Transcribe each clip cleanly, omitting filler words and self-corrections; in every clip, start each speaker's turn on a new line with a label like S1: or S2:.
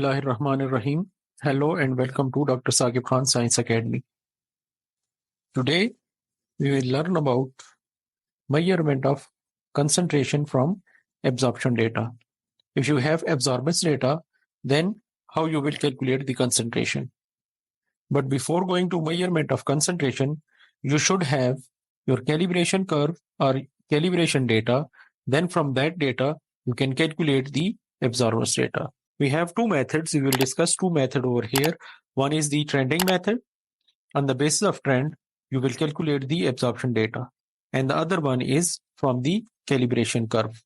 S1: Bismillahirrahmanirrahim. Hello and welcome to Dr. Saqib Khan Science Academy. Today we will learn about measurement of concentration from absorption data. If you have absorbance data, then how you will calculate the concentration. But before going to measurement of concentration, you should have your calibration curve or calibration data. Then from that data, you can calculate the absorbance data. We have two methods. We will discuss two methods over here. One is the trending method. On the basis of trend, you will calculate the absorption data. And the other one is from the calibration curve.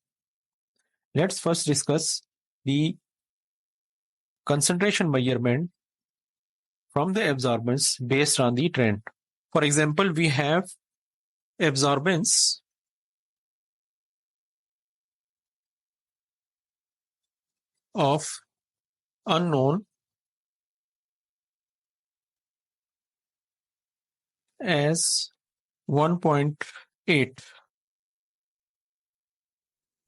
S1: Let's first discuss the concentration measurement from the absorbance based on the trend. For example, we have absorbance of unknown as 1.8.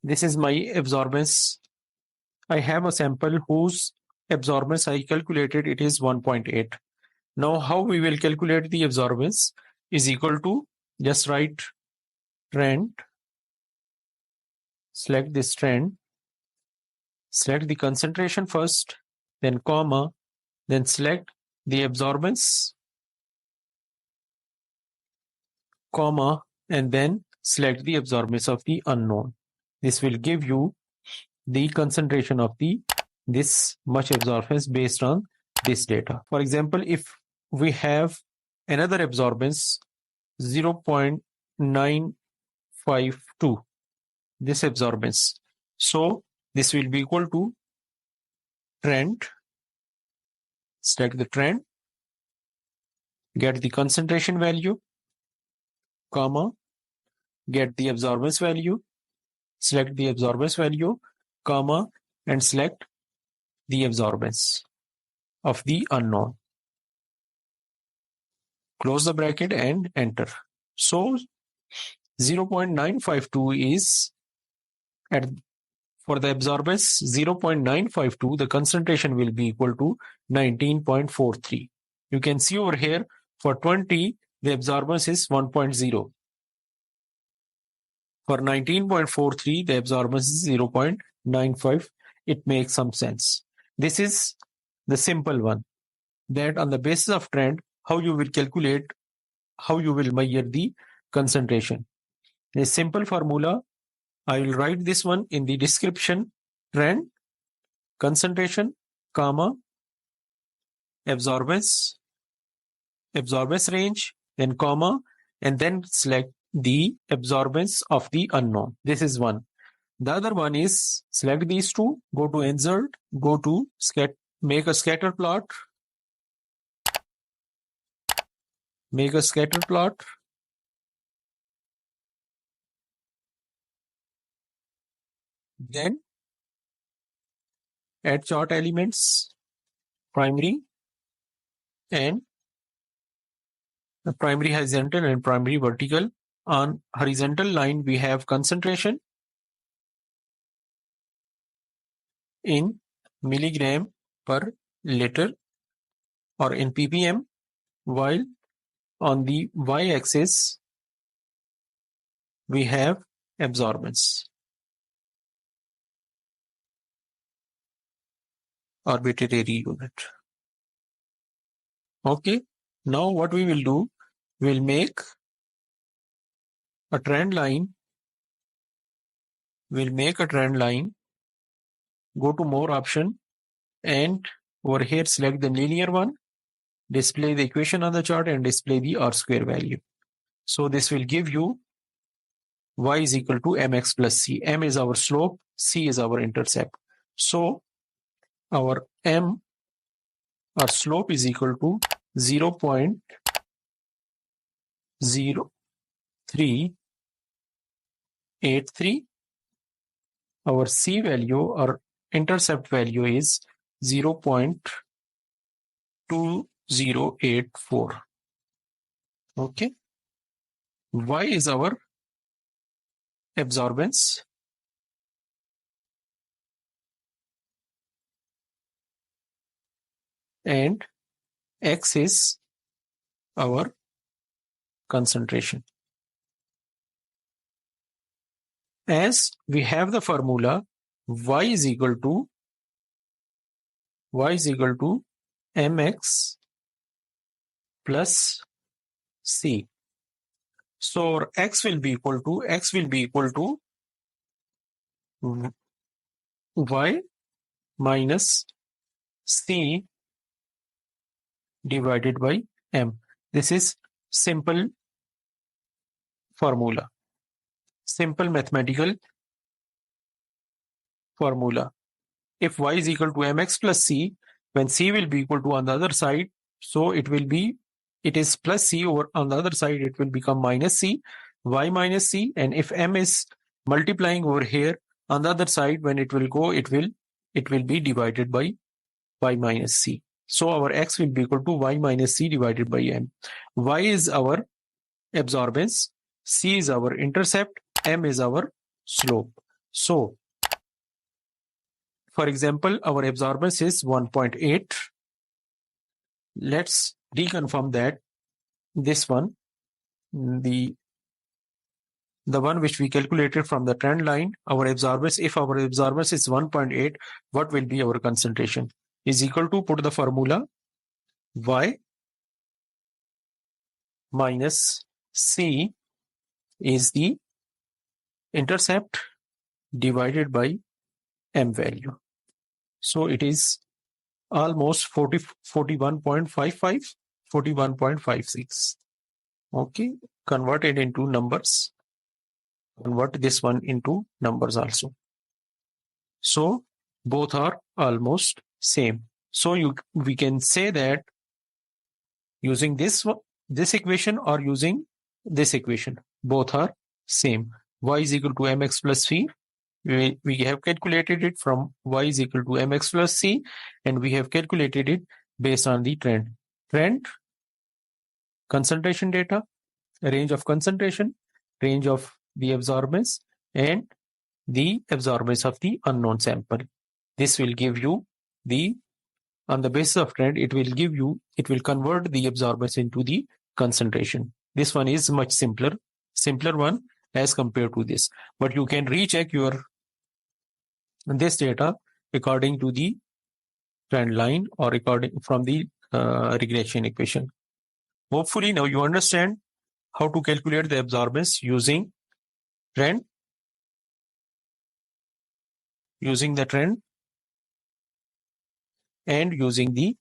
S1: This is my absorbance. I have a sample whose absorbance I calculated, it is 1.8. Now how we will calculate the absorbance is equal to, just write trend, select this trend, select the concentration first, then comma, then select the absorbance, comma, and then select the absorbance of the unknown. This will give you the concentration of this much absorbance based on this data. For example, if we have another absorbance 0.952, this absorbance, so this will be equal to trend, select the trend, get the concentration value, comma, get the absorbance value, select the absorbance value, comma, and select the absorbance of the unknown. Close the bracket and enter. So 0.952 is for the absorbance 0.952, the concentration will be equal to 19.43. You can see over here for 20, the absorbance is 1.0. For 19.43, the absorbance is 0.95. It makes some sense. This is the simple one, that on the basis of trend, how you will calculate, how you will measure the concentration. A simple formula, I will write this one in the description: trend, concentration, comma, absorbance range, then comma, and then select the absorbance of the unknown. This is one. The other one is select these two, go to insert, go to make a scatter plot, make a scatter plot, then add chart elements, primary and the primary horizontal and primary vertical. On horizontal line, we have concentration in milligram per liter or in ppm, while on the y-axis, we have absorbance, arbitrary unit. Okay, now what we will do, we'll make a trend line. We'll make a trend line, go to more option, and over here select the linear one, display the equation on the chart and display the R square value. So this will give you y is equal to mx plus c. M is our slope, c is our intercept. So our slope is equal to 0.0383. Our c value or intercept value is 0.2084. Okay. Y is our absorbance. and X is our concentration. As we have the formula y is equal to mx plus c. So our x will be equal to y minus c divided by m. This is simple formula, simple mathematical formula. If y is equal to mx plus c, when c will be equal to on the other side, so it is plus c, over on the other side it will become minus c, y minus c, and if m is multiplying over here on the other side, when it will go, it will be divided by y minus c. So our x will be equal to y minus c divided by m. Y is our absorbance, c is our intercept, m is our slope. So for example, our absorbance is 1.8. Let's reconfirm that this one, the one which we calculated from the trend line, our absorbance, if our absorbance is 1.8, what will be our concentration? Is equal to, put the formula, y minus c is the intercept divided by m value. So it is almost 41.55, 41.56. Okay, converted into numbers. Convert this one into numbers also. So both are almost same. So we can say that using this equation or using this equation, both are same. Y is equal to mx plus c. We have calculated it from y is equal to mx plus c, and we have calculated it based on the trend, concentration data, range of concentration, range of the absorbance, and the absorbance of the unknown sample. This will give you on the basis of trend, it will convert the absorbance into the concentration. This one is much simpler one as compared to this. But you can recheck this data according to the trend line or according from the regression equation. Hopefully now you understand how to calculate the absorbance using the trend and using the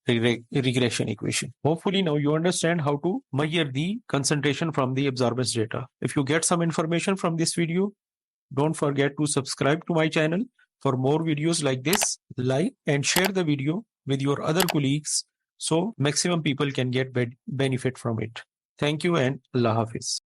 S1: regression equation. Hopefully now you understand how to measure the concentration from the absorbance data. If you get some information from this video, don't forget to subscribe to my channel for more videos like this. Like and share the video with your other colleagues so maximum people can get benefit from it. Thank you and Allah Hafiz.